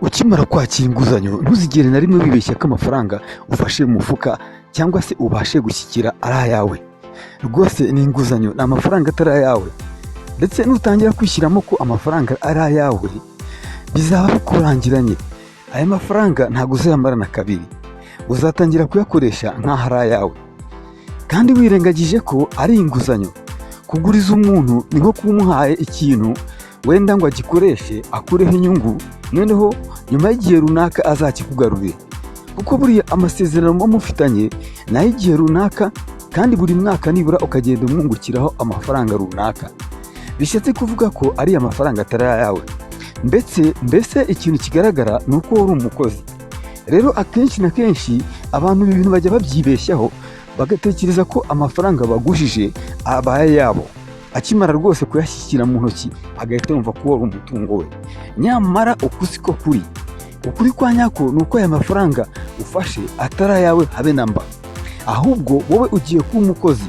Ukimara kwakira inguzanyo ntuzigere na rimwe wibeshya ko amafaranga ufashe mu mufuka cyangwa se ubashe gushyikira ari ayawe. Rwose ni inguzanyo, ni amafaranga atari ayawe, ndetse nutangira kwishyiramo ko amafaranga ari ayawe bizaba bikurangiranye. Aya mafaranga ntabwo uzayamarana kabiri, uzatangira kuyakoresha nk'aho ari ayawe, kandi wirengagije ko ari inguzanyo. Kuguriza umuntu ni nko kumuhaye ikintu wenda ngo agikoreshe akureho inyungu, noneho nyuma y'igihe runaka azakikugarurira, kuko buriya amasezerano muba mufitanye ni ay'igihe runaka, kandi buri mwaka nibura ukagenda umwungukiraho amafaranga runaka. Bishatse kuvuga ko ari amafaranga atari ayawe. Mbese ikintu kigaragara ni uko wari umukozi. Rero akenshi na kenshi abantu ibi bintu bajya babyibeshyaho, bagatekereza ko amafaranga bagujije abaye yabo, akimara rwose kuyashyikira mu ntoki agahita yumva ko wari umutungo we. Nyamara uku siko kuri. Ukuri kwa nyako ni uko aya mafaranga ufashe atari ayawe habe na mba, ahubwo wowe ugiye kuba umukozi.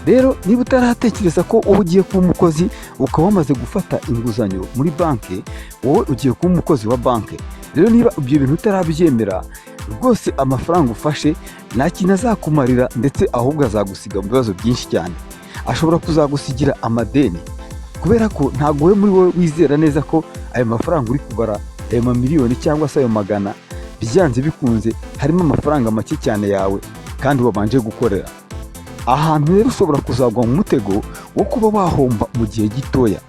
Rero niba utaratekereza ko wowe ugiye kuba umukozi ukaba wamaze gufata inguzanyo muri banki, wowe ugiye kuba umukozi wa banki. Rero niba ibyo bintu utarabyemera, rwose amafaranga ufashe nta kintu azakumarira, ndetse ahubwo azagusiga mu bibazo byinshi cyane. Ashobora kuzagusigira amadeni, kubera ko ntabwo we muri wowe wizera neza ko ayo mafaranga uri kubara, ayo mamiliyoni cyangwa se ayo magana, byanze bikunze harimo amafaranga make cyane yawe kandi wabanje gukorera. Ahantu rero ushobora kuzagwa mu mutego wo kuba wahomba mu gihe gitoya.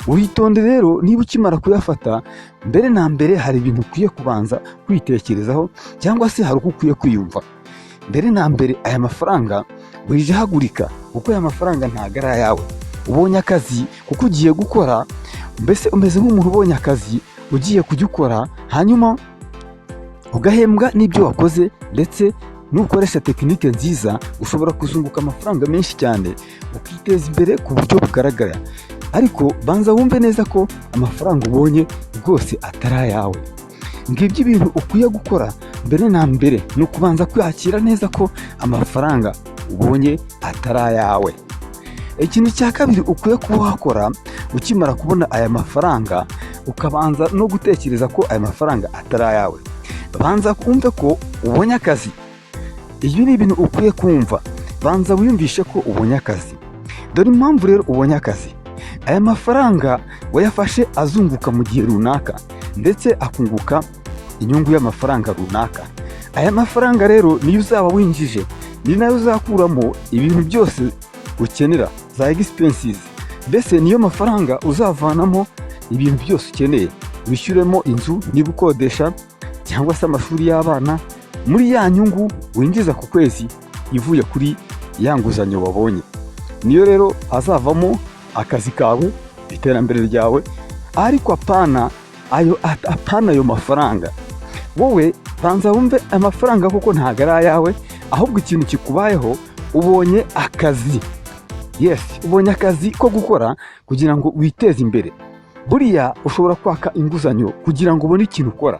Witonde rero, niba ukimara kuyafata, mbere na mbere hari ibintu ukwiye kubanza kwitekerezaho, cyangwa se hari uko ukwiye kwiyumva. Mbere na mbere aya mafaranga wijahagurika, kuko aya mafaranga ntabwo ari ayawe. Ubonye akazi kuko ugiye gukora, mbese umeze nk'umuntu ubonye akazi ugiye kujya ukora, hanyuma ugahembwa n'ibyo wakoze, ndetse nukoresha tekinike nziza ushobora kuzunguka amafaranga menshi cyane, ukiteza imbere ku buryo bugaragara. Ariko banza wumve neza ko amafaranga ubonye rwose atari ayawe. Ngibyo ibintu ukwiye gukora. Mbere na mbere ni ukubanza kwakira neza ko amafaranga ubonye atari ayawe. Ikintu cya kabiri ukwiye kuba wakora ukimara kubona aya mafaranga, ukabanza no gutekereza ko aya mafaranga atari ayawe. Banza kumve ko ubonye akazi. Ibi ni ibintu ukwiye kumva. Banza wiyumvishe ko ubonye akazi. Dore impamvu rero ubonye akazi. Aya mafaranga wayafashe azunguka mu gihe runaka, ndetse akunguka inyungu y'amafaranga runaka. Aya mafaranga rero niyo uzaba winjije, ni nayo uzakuramo ibintu byose ukenera, za expenses. Mbese niyo mafaranga uzavanamo ibintu byose ukeneye, wishyuremo inzu niba ukodesha, cyangwa se amashuri y'abana, muri ya nyungu winjiza ku kwezi ivuye kuri ya nguzanyo wabonye. Niyo rero hazavamo akazi kawe, iterambere ryawe. Ariko apana ayo mafaranga. Wowe banza wumve amafaranga kuko ntabwo ari ayawe, ahubwo ikintu kikubayeho, ubonye akazi. Yes, ubonye akazi ko gukora kugira ngo witeze imbere. Buriya ushobora kwaka inguzanyo kugira ngo ubone ikintu ukora.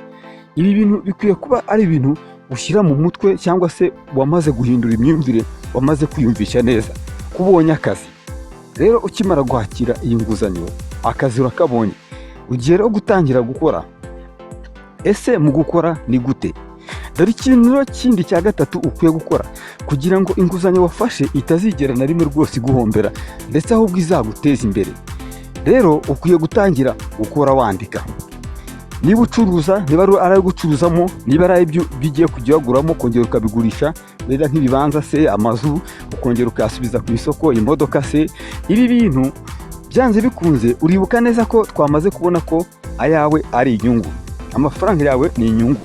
Ibi bintu bikwiye kuba ari ibintu ushyira mu mutwe, cyangwa se wamaze guhindura imyumvire, wamaze kwiyumvisha neza ko ubonye akazi. Rero ukimara guhakira iyi nguzanyo, akazi urakabonye, ugiye rero gutangira gukora. Ese mu gukora ni gute? Dore ikintu kindi cya gatatu ukwiye gukora kugira ngo inguzanyo wafashe itazigera na rimwe rwose iguhombera, ndetse ahubwo izaguteza imbere. Rero ukwiye gutangira gukora wandika. Niba ucuruza, niba ari gucuruzamo, niba ari ibyo bigiye kujya waguramo kongera ukabigurisha, wenda nk'ibibanza se, amazu, ukongera ukasubiza ku isoko, imodoka se, ibi bintu byanze bikunze uribuka neza ko twamaze kubona ko ayawe ari inyungu. Amafaranga yawe ni inyungu.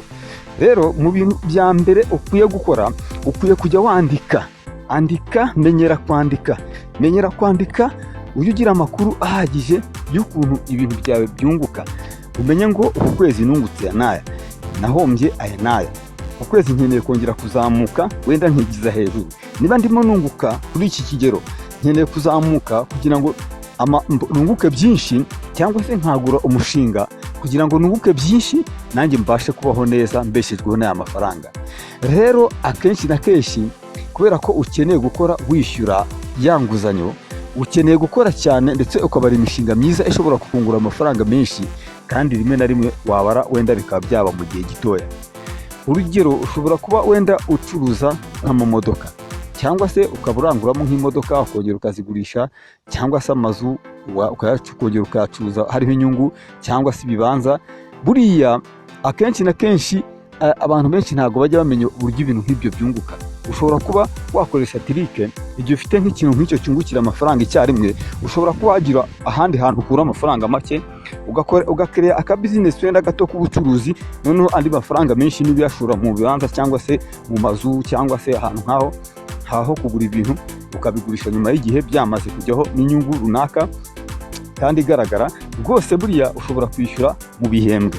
Rero mu bintu bya mbere ukwiye gukora, ukwiye kujya wandika. Andika, menyera kwandika. Menyera kwandika, ujye ugira amakuru ahagije y'ukuntu ibintu byawe byunguka. Umenye ngo uku kwezi nungutse naya, nahombye aya naya, uku kwezi nkeneye kongera kuzamuka, wenda nkigiza hejuru. Niba ndimo nunguka kuri iki kigero, nkeneye kuzamuka kugira ngo nunguke byinshi, cyangwa se nkagura umushinga kugira ngo nunguke byinshi, nanjye mbashe kubaho neza mbeshejweho n'aya mafaranga. Rero akenshi na kenshi, kubera ko ukeneye gukora wishyura ya nguzanyo, ukeneye gukora cyane, ndetse ukabara imishinga myiza ishobora kukungura amafaranga menshi, kandi rimwe na rimwe wabara wenda bikaba byaba mu gihe gitoya. Urugero, ushobora kuba wenda ucuruza nk'amamodoka cyangwa se ukaba uranguramo nk'imodoka ukongera ukazigurisha, cyangwa se amazu ukongera ukayacuruza hariho inyungu, cyangwa se ibibanza. Buriya akenshi na kenshi abantu benshi ntabwo bajya bamenya uburyo ibintu nk'ibyo byunguka. Ushobora kuba wakoresha tirike igihe ufite nk'ikintu nk'icyo cyungukira amafaranga icyarimwe. Ushobora kuba wagira ahandi hantu ukura amafaranga make, ugakorera akabizinesi wenda gato k'ubucuruzi, noneho andi mafaranga menshi niba uyashora mu bibanza cyangwa se mu mazu cyangwa se ahantu nk'aho kugura ibintu ukabigurisha nyuma y'igihe byamaze kujyaho n'inyungu runaka kandi igaragara. Rwose buriya ushobora kwishyura mu bihembwe,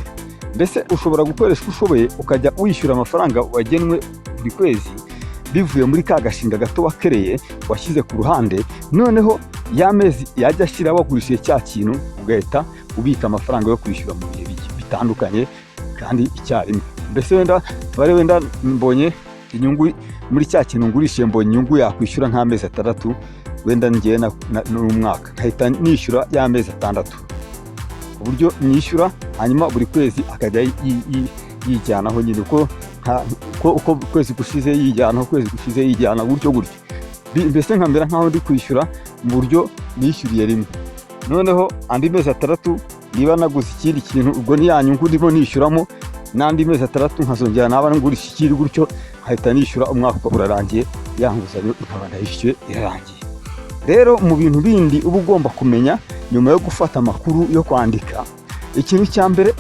mbese ushobora gukoresha uko ushoboye ukajya wishyura amafaranga wagenwe buri kwezi bivuye muri ka gashinga gato wakereye washyize ku ruhande. Noneho ya mezi yajya ashyira wagurishije cya kintu, ugahita ubika amafaranga yo kwishyura mu bihe bitandukanye kandi icyarimwe. Mbese wenda mbonye inyungu muri cya kintu ngurishije, mbonye inyungu yakwishyura nk'amezi 6, wenda ngiye n'umwaka nkahita nishyura y'amezi 6, ku buryo nishyura hanyuma buri kwezi akajya yijyanaho nyine uko ukwezi gushize yijyanaho, ukwezi gushize yijyana gutyo. Mbese nkamera nk'aho ndi kwishyura mu buryo nishyuriye rimwe, noneho andi mezi 6 niba naguze ikindi kintu, ubwo ni ya nyungu ndimo nishyuramo, n'andi mezi 6 nkazongera naba ngurisha ikindi gutyo, nkahita nishyura umwaka ukaba urarangiye, ya nguzanyo nkaba ndayishyuye irarangiye. Rero mu bintu bindi uba ugomba kumenya nyuma yo gufata amakuru yo kwandika, ikintu cya mbere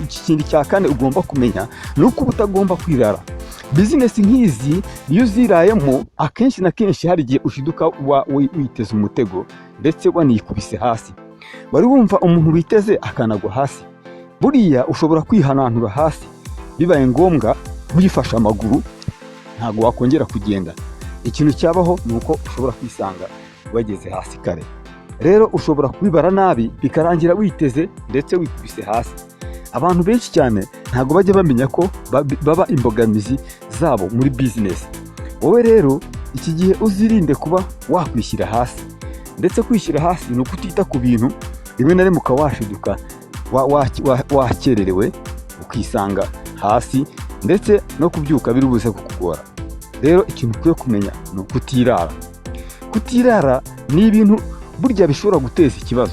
ikindi cya kane ugomba kumenya ni uko uba utagomba kwirara. Bizinesi nk'izi iyo uzirayemo akenshi na kenshi hari igihe ushiduka witeze umutego ndetse waniyikubise hasi. Wari wumva umuntu witeze akanagwa hasi, buriya ushobora kwihanantura hasi, bibaye ngombwa wifashe amaguru ntabwo wakongera kugenda. Ikintu cyabaho ni uko ushobora kwisanga wageze hasi kare. Rero ushobora kubibara nabi bikarangira witeze ndetse wikubise hasi. Abantu benshi cyane ntabwo bajya bamenya ko baba imbogamizi zabo muri bizinesi. Wowe rero iki gihe uzirinde kuba wakwishyira hasi, ndetse kwishyira hasi ni ukutita ku bintu rimwe na rimwe ukaba washiduka wakererewe ukisanga hasi, ndetse no kubyuka biri buze kukugora. Rero ikintu ukwiye kumenya ni ukutirara. Kutirara ni ibintu burya bishobora guteza ikibazo.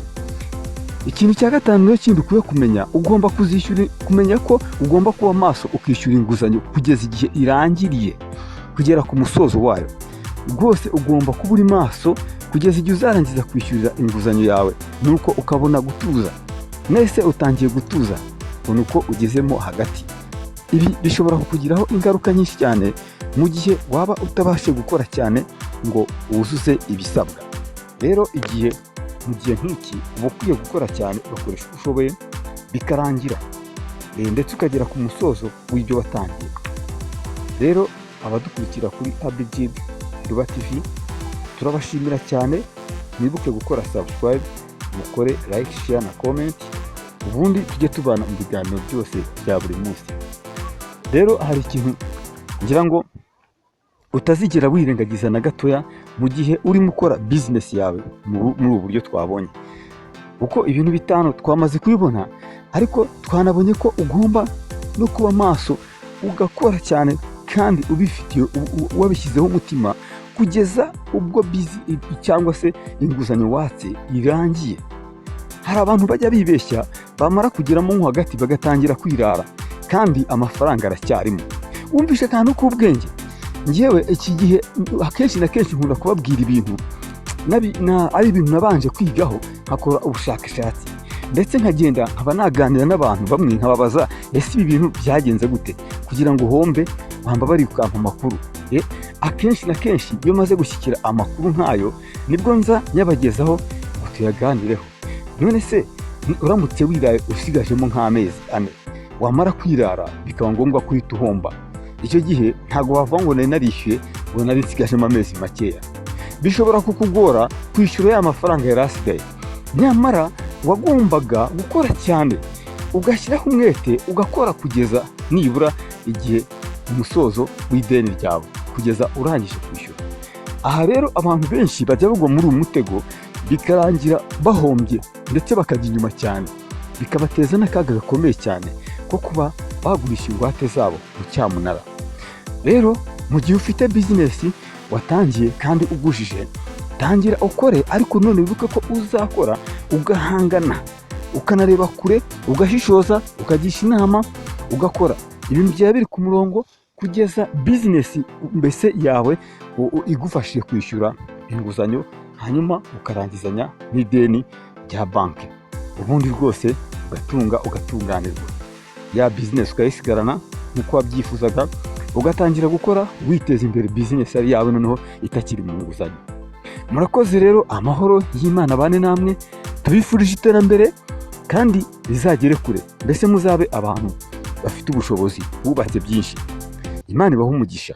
Ikintu cya gatanu rero kindi ukwiye kumenya, ugomba kumenya ko ugomba kuba maso ukishyura inguzanyo kugeza igihe irangiriye, kugera ku musozo wayo. Rwose ugomba kuba uri maso kugeza igihe uzarangiza kwishyurira inguzanyo yawe, nuko ukabona gutuza. Nese utangiye gutuza ubona uko ugezemo hagati. Ibi bishobora kukugiraho ingaruka nyinshi cyane mu gihe waba utabashe gukora cyane ngo wuzuze ibisabwa. Rero mu gihe nk'iki uba ukwiye gukora cyane, ugakoresha uko ushoboye bikarangira, ndetse ukagera ku musozo w'ibyo watangiye. Rero abadukurikira kuri ABG Duba TV turabashimira cyane. Mwibuke gukora subscribe, mukore like, share na comment, ubundi tujye tubana mu biganiro byose bya buri munsi. Rero hari ikintu ngira ngo utazigera wirengagiza na gatoya mu gihe urimo ukora bizinesi yawe muri ubu buryo twabonye. Uko ibintu bitanu twamaze kubibona, ariko twanabonye ko ugomba no kuba maso ugakora cyane kandi wabishyizeho umutima kugeza ubwo cyangwa se inguzanyo watse irangiye. Hari abantu bajya bibeshya, bamara kugeramo nko hagati bagatangira kwirara kandi amafaranga aracyarimo. Wumvishe kandi uko ubwenge. Ngewe iki gihe akenshi na kenshi nkunda kubabwira ibintu ari ibintu nabanje kwigaho, nkakora ubushakashatsi, ndetse nkagenda nkaba naganira n'abantu bamwe nkababaza ese ibi bintu byagenze gute kugira ngo uhombe bamba bari kukampa amakuru. Akenshi na kenshi iyo maze gushyikira amakuru nkayo nibwo nza nyabagezaho ngo tuyaganireho. None se uramutse wiraye usigajemo nk'amezi 4, wamara kwirara bikaba ngombwa kwita uhomba, icyo gihe ntago wava ngo narishyuye ngo nari nsigajemo amezi makeya. Bishobora kukugora kwishyura ya mafaranga yarasigaye, nyamara wagombaga gukora cyane, ugashyiraho umwete, ugakora kugeza nibura igihe umusozo w'ideni ryawe, kugeza urangije kwishyura. Aha rero abantu benshi bajya bagwa muri uyu mutego bikarangira bahombye ndetse bakajya inyuma cyane. bikabateza n'akaga gakomeye cyane ko kuba bagurisha ingwate zabo mu cyamunara. Rero mu gihe ufite bizinesi watangiye kandi ugujije, tangira ukore, ariko none wibuke ko uzakora ugahangana, ukanareba kure, ugashishoza, ukagisha inama, ugakora ibintu byawe biri ku murongo kugeza bizinesi mbese yawe igufashije kwishyura inguzanyo, hanyuma ukarangizanya n'ideni rya banki, ubundi rwose ugatunganirwa, ya bizinesi ukayisigarana nk'uko wabyifuzaga, ugatangira gukora witeza imbere, bizinesi ari yawe noneho itakiri mu nguzanyo. Murakoze rero, amahoro y'Imana abane namwe, tubifurije iterambere kandi rizagere kure, mbese muzabe abantu bafite ubushobozi, bubatse byinshi. Imana ibahe umugisha.